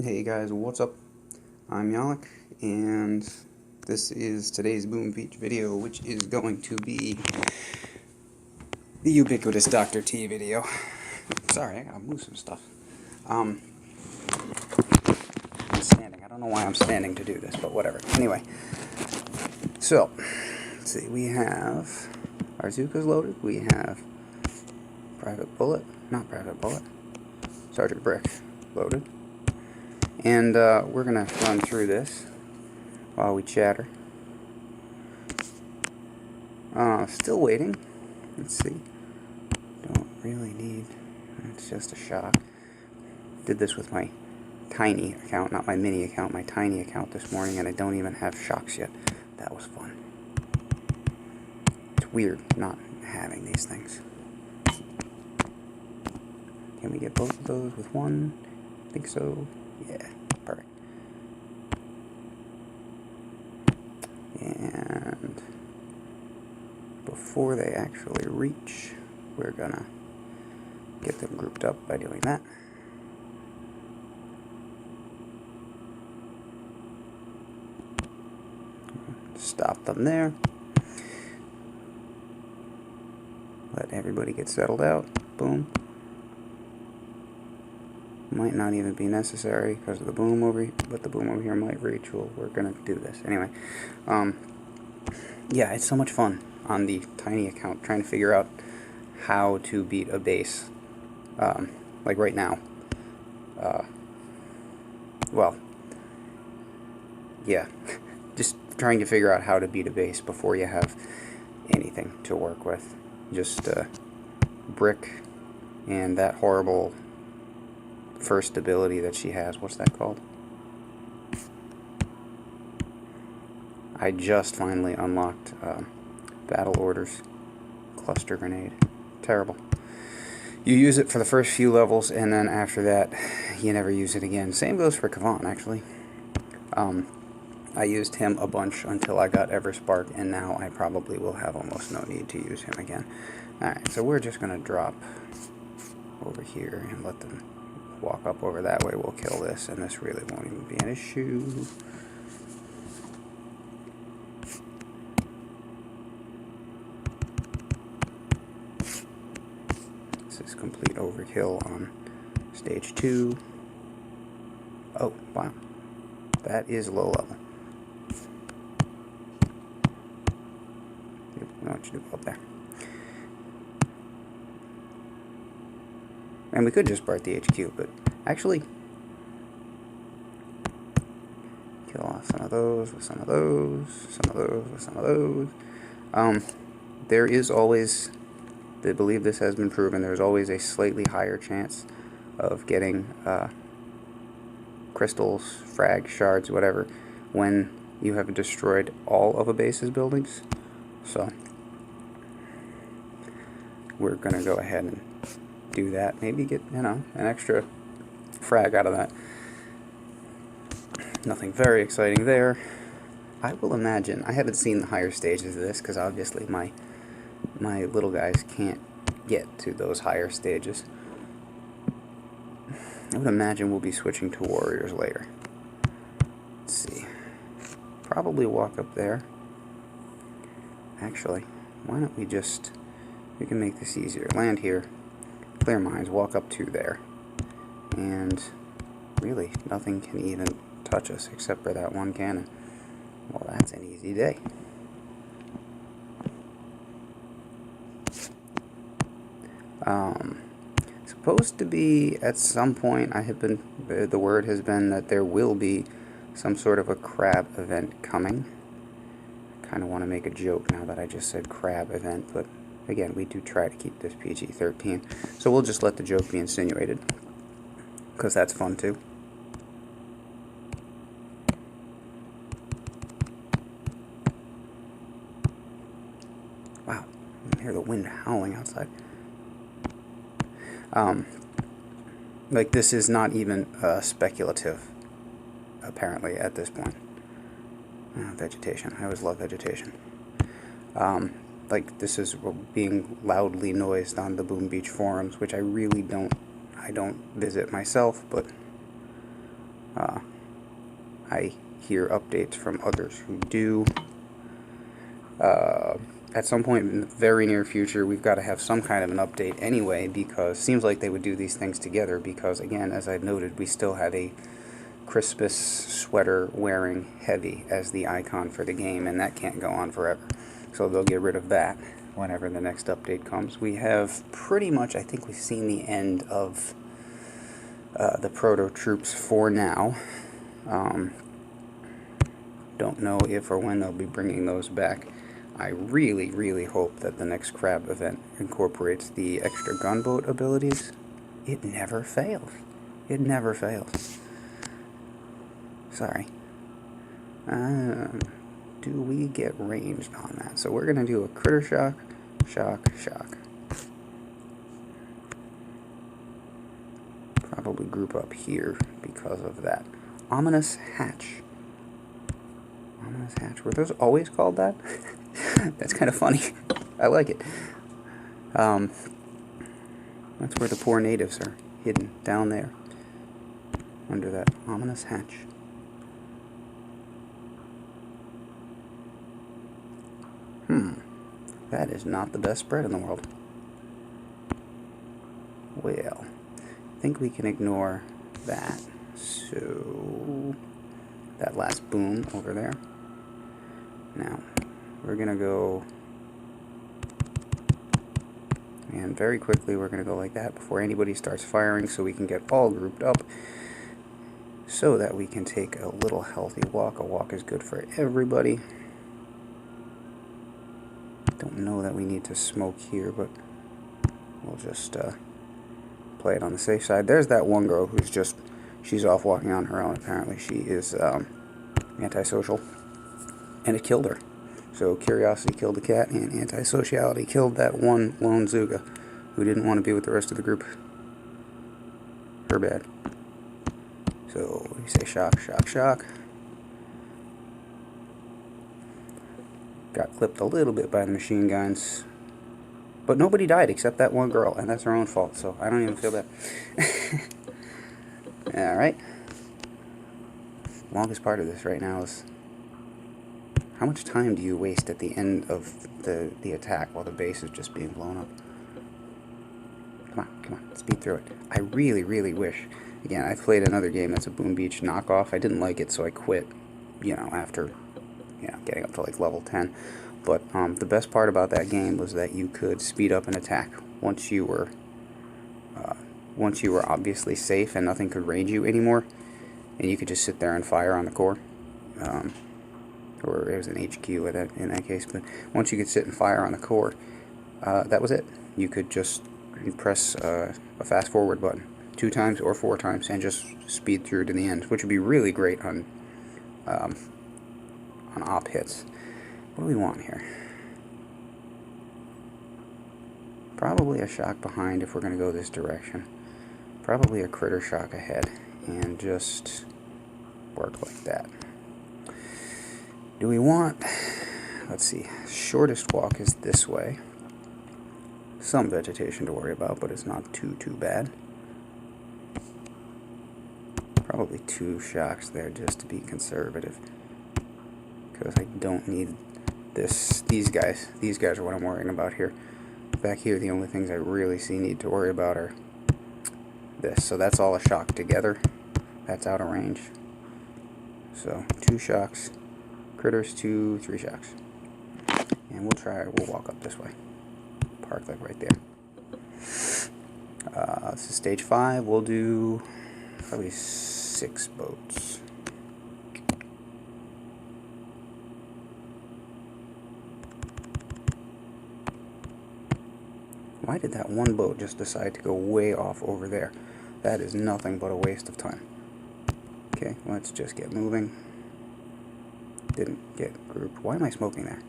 Hey guys, what's up? I'm Yalik, and this is today's Boom Beach video, which is going to be the ubiquitous Dr. T video. Sorry, I gotta move some stuff. I'm standing. I don't know why I'm standing to do this, but whatever. Anyway, so, let's see, we have our zookas loaded, we have Private Bullet, Sergeant Brick loaded. And we're going to run through this while we chatter. Still waiting. Let's see. Don't really need... It's just a shock. Did this with my tiny account, not my mini account, my tiny account this morning, and I don't even have shocks yet. That was fun. It's weird not having these things. Can we get both of those with one? I think so. Yeah, perfect. And before they actually reach, we're gonna get them grouped up by doing that. Stop them there. Let everybody get settled out. Boom. Might not even be necessary because of the boom over here, but the boom over here might reach. Well, we're gonna do this anyway. Yeah, it's so much fun on the tiny account trying to figure out how to beat a base. Like right now. Well, yeah, just trying to figure out how to beat a base before you have anything to work with. Just brick and that horrible first ability that she has. What's that called? I just finally unlocked Battle Orders Cluster Grenade. Terrible. You use it for the first few levels, and then after that, you never use it again. Same goes for Kavan, actually. I used him a bunch until I got Everspark, and now I probably will have almost no need to use him again. Alright, so we're just going to drop over here and let them walk up over that way. We'll kill this, and this really won't even be an issue. This is complete overkill on stage 2. Oh, wow. That is low level. I know what you do up there. And we could just BART the HQ, but actually kill off some of those with some of those, some of those with some of those. There is always, I believe this has been proven, there's always a slightly higher chance of getting crystals, frag, shards, whatever, when you have destroyed all of a base's buildings. So we're going to go ahead and do that. Maybe get, an extra frag out of that. Nothing very exciting there. I will imagine, I haven't seen the higher stages of this because obviously my little guys can't get to those higher stages. I would imagine we'll be switching to warriors later. Let's see. Probably walk up there. Actually, why don't we just, we can make this easier. Land here, clear mines, walk up to there. And really, nothing can even touch us except for that one cannon. Well, that's an easy day. Supposed to be at some point, the word has been that there will be some sort of a crab event coming. I kind of want to make a joke now that I just said crab event, but again, we do try to keep this PG-13, so we'll just let the joke be insinuated, because that's fun too. Wow, you can hear the wind howling outside. Like, this is not even speculative, apparently, at this point. Vegetation. I always love vegetation. Like, this is being loudly noised on the Boom Beach forums, which I really don't, I don't visit myself, but I hear updates from others who do. At some point in the very near future, we've got to have some kind of an update anyway, because it seems like they would do these things together, because again, as I've noted, we still have a Christmas sweater wearing Heavy as the icon for the game, and that can't go on forever. So they'll get rid of that whenever the next update comes. We have pretty much, I think we've seen the end of the proto troops for now. Don't know if or when they'll be bringing those back. I really, really hope that the next crab event incorporates the extra gunboat abilities. It never fails. It never fails. Sorry. Do we get ranged on that? So we're going to do a critter shock, shock, shock. Probably group up here because of that. Ominous hatch. Ominous hatch. Were those always called that? That's kind of funny. I like it. That's where the poor natives are hidden, down there, under that ominous hatch. That is not the best spread in the world. Well, I think we can ignore that. So, that last boom over there. Now, we're going to go, and very quickly we're going to go like that before anybody starts firing, so we can get all grouped up so that we can take a little healthy walk. A walk is good for everybody. Don't know that we need to smoke here, but we'll just play it on the safe side. There's that one girl who's just, she's off walking on her own. Apparently she is antisocial, and it killed her. So curiosity killed the cat, and antisociality killed that one lone zooka who didn't want to be with the rest of the group. Her bad. So we say shock, shock, shock. Got clipped a little bit by the machine guns, but nobody died except that one girl, and that's her own fault, so I don't even feel bad. Alright. Longest part of this right now is, how much time do you waste at the end of the attack while the base is just being blown up? Come on, speed through it. I really, really wish, again, I played another game that's a Boom Beach knockoff. I didn't like it, so I quit, after getting up to like level 10. But the best part about that game was that you could speed up an attack once you were obviously safe and nothing could range you anymore, and you could just sit there and fire on the core. Or it was an HQ in that case, but once you could sit and fire on the core, that was it. You could just press a fast forward button 2 times or 4 times and just speed through to the end, which would be really great on op hits. What do we want here? Probably a shock behind if we're going to go this direction. Probably a critter shock ahead, and just work like that. Do we want, let's see, shortest walk is this way. Some vegetation to worry about, but it's not too bad. Probably 2 shocks there just to be conservative, because I don't need this. These guys are what I'm worrying about here. Back here, the only things I really need to worry about are this. So that's all a shock together. That's out of range. So 2 shocks. Critters 2, 3 shocks. And we'll walk up this way. Park like right there. This is stage 5. We'll do probably 6 boats. Why did that one boat just decide to go way off over there? That is nothing but a waste of time. Okay, let's just get moving. Didn't get grouped. Why am I smoking there?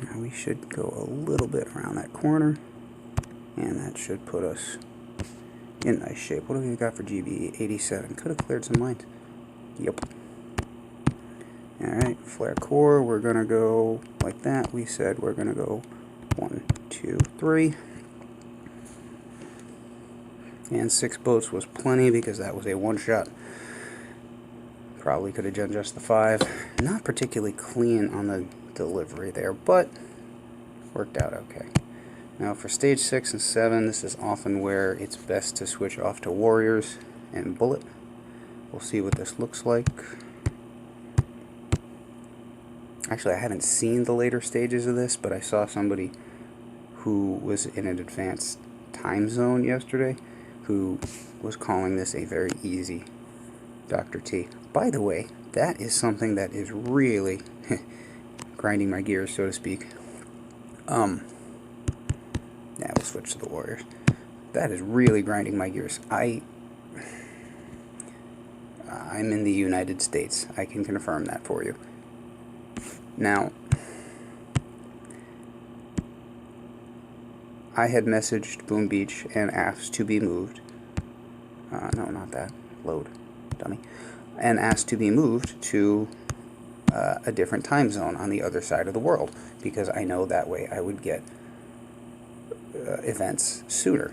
Now we should go a little bit around that corner, and that should put us in nice shape. What have we got for GB? 87. Could have cleared some lines. Yep. Alright, flare core, we're going to go like that. We said we're going to go 1, 2, 3. And 6 boats was plenty because that was a one-shot. Probably could have done just the 5. Not particularly clean on the delivery there, but worked out okay. Now for stage 6 and 7, this is often where it's best to switch off to warriors and bullet. We'll see what this looks like. Actually, I haven't seen the later stages of this, but I saw somebody who was in an advanced time zone yesterday who was calling this a very easy Dr. T. By the way, that is something that is really grinding my gears, so to speak. Yeah, we'll switch to the warriors. That is really grinding my gears. I'm in the United States. I can confirm that for you. Now, I had messaged Boom Beach and asked to be moved. No, not that. Load, dummy. And asked to be moved to a different time zone on the other side of the world, because I know that way I would get events sooner.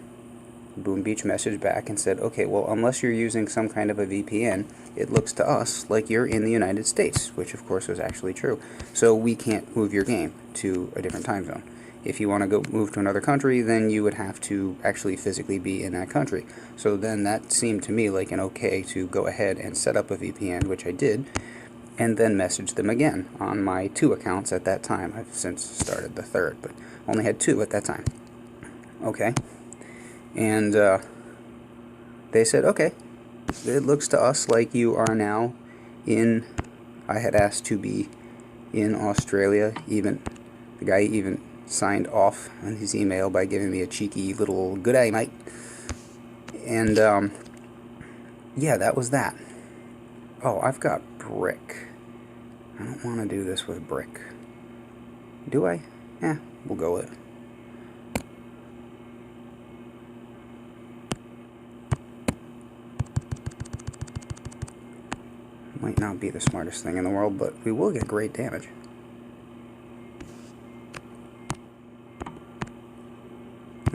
Boom Beach messaged back and said, okay, well, unless you're using some kind of a VPN, it looks to us like you're in the United States, which of course was actually true. So we can't move your game to a different time zone. If you want to go move to another country, then you would have to actually physically be in that country. So then that seemed to me like an okay to go ahead and set up a VPN, which I did, and then message them again on my 2 accounts at that time. I've since started the 3rd, but only had 2 at that time. Okay. And they said, okay, it looks to us like you are now in, I had asked to be in Australia. Even the guy even signed off on his email by giving me a cheeky little good day, mate. And yeah, that was that. Oh, I've got brick. I don't want to do this with brick. Do I? Yeah, we'll go with it. Might not be the smartest thing in the world, but we will get great damage.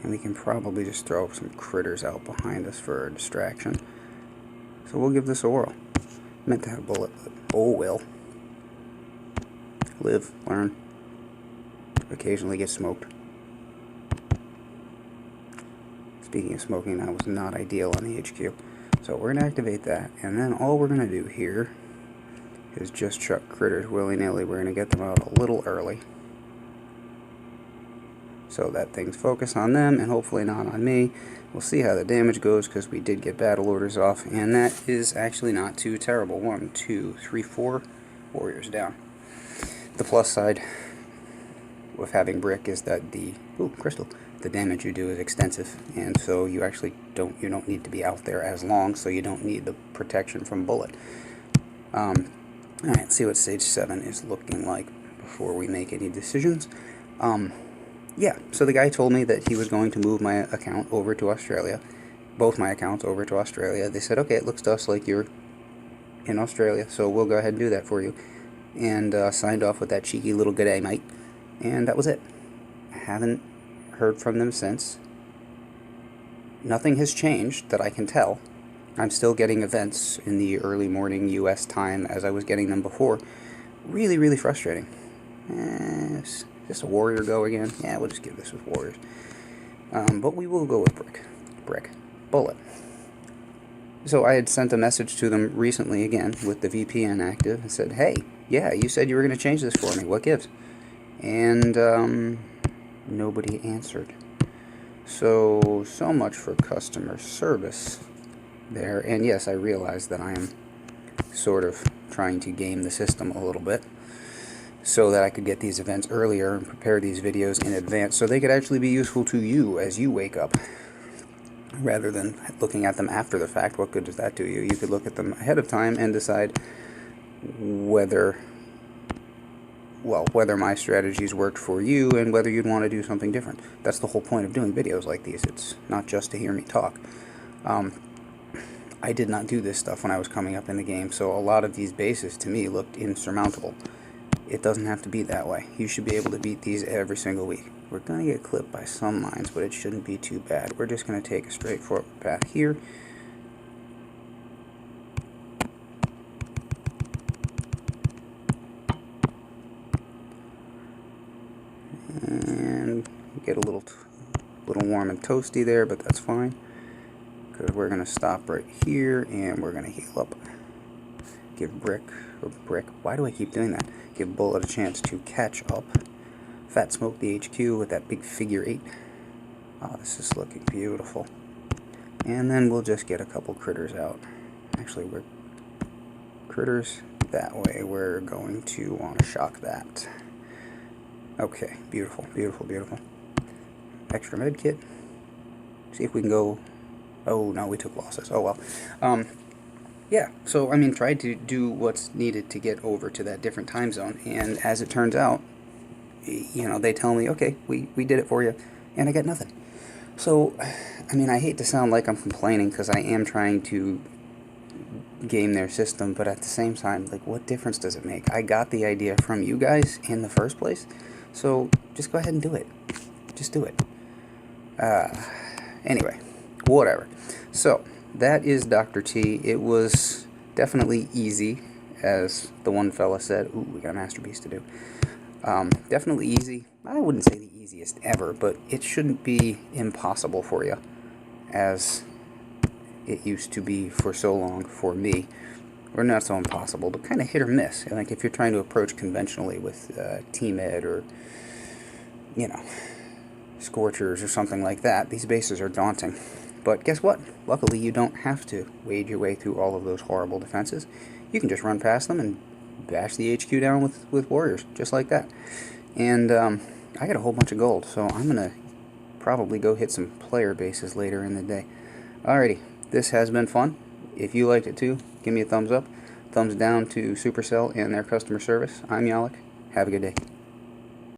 And we can probably just throw some critters out behind us for a distraction. So we'll give this a whirl. Meant to have a bullet, but oh well. Live, learn. Occasionally get smoked. Speaking of smoking, that was not ideal on the HQ. So we're going to activate that, and then all we're going to do here is just chuck critters willy-nilly. We're going to get them out a little early so that things focus on them and hopefully not on me. We'll see how the damage goes because we did get battle orders off, and that is actually not too terrible. 1, 2, 3, 4 warriors down. The plus side with having brick is that the crystal, the damage you do is extensive, and so you actually don't need to be out there as long, so you don't need the protection from bullet. Alright, let's see what stage 7 is looking like before we make any decisions. Yeah, so the guy told me that he was going to move my account over to Australia, both my accounts over to Australia. They said, okay, it looks to us like you're in Australia, so we'll go ahead and do that for you. And signed off with that cheeky little good day, mate. And that was it. I haven't heard from them since. Nothing has changed that I can tell. I'm still getting events in the early morning US time as I was getting them before. Really, really frustrating. Is this a warrior go again? Yeah, we'll just give this with warriors. But we will go with brick. Bullet. So I had sent a message to them recently again with the VPN active and said, hey, yeah, you said you were going to change this for me. What gives? And nobody answered. So much for customer service there. And yes, I realize that I am sort of trying to game the system a little bit so that I could get these events earlier and prepare these videos in advance so they could actually be useful to you as you wake up rather than looking at them after the fact. What good does that do you? You could look at them ahead of time and decide whether my strategies worked for you and whether you'd want to do something different. That's the whole point of doing videos like these. It's not just to hear me talk. I did not do this stuff when I was coming up in the game, so a lot of these bases to me looked insurmountable. It doesn't have to be that way. You should be able to beat these every single week. We're going to get clipped by some mines, but it shouldn't be too bad. We're just going to take a straightforward path here. And get a little warm and toasty there, but that's fine, because we're going to stop right here and we're going to heal up. Give Brick, why do I keep doing that? Give Bullet a chance to catch up. Fat Smoke the HQ with that big figure 8. Oh, this is looking beautiful. And then we'll just get a couple critters out. Actually, we're critters that way. We're going to want to shock that. Okay, beautiful, beautiful, beautiful. Extra med kit. See if we can go. Oh no, we took losses. Oh well. Yeah, so I mean, try to do what's needed to get over to that different time zone, and as it turns out, you know, they tell me, okay, we did it for you, and I get nothing. So, I mean, I hate to sound like I'm complaining, because I am trying to game their system, but at the same time, like, what difference does it make? I got the idea from you guys in the first place, so just go ahead and do it. Just do it. Anyway, whatever. So, that is Dr. T. It was definitely easy, as the one fella said. Ooh, we got a masterpiece to do. Definitely easy. I wouldn't say the easiest ever, but it shouldn't be impossible for you, as it used to be for so long for me. Or not so impossible, but kind of hit or miss. Like if you're trying to approach conventionally with Team Ed or, you know, Scorchers or something like that, these bases are daunting. But guess what? Luckily, you don't have to wade your way through all of those horrible defenses. You can just run past them and bash the HQ down with warriors, just like that. And I got a whole bunch of gold, so I'm going to probably go hit some player bases later in the day. Alrighty, this has been fun. If you liked it too, give me a thumbs up. Thumbs down to Supercell and their customer service. I'm Yalek. Have a good day.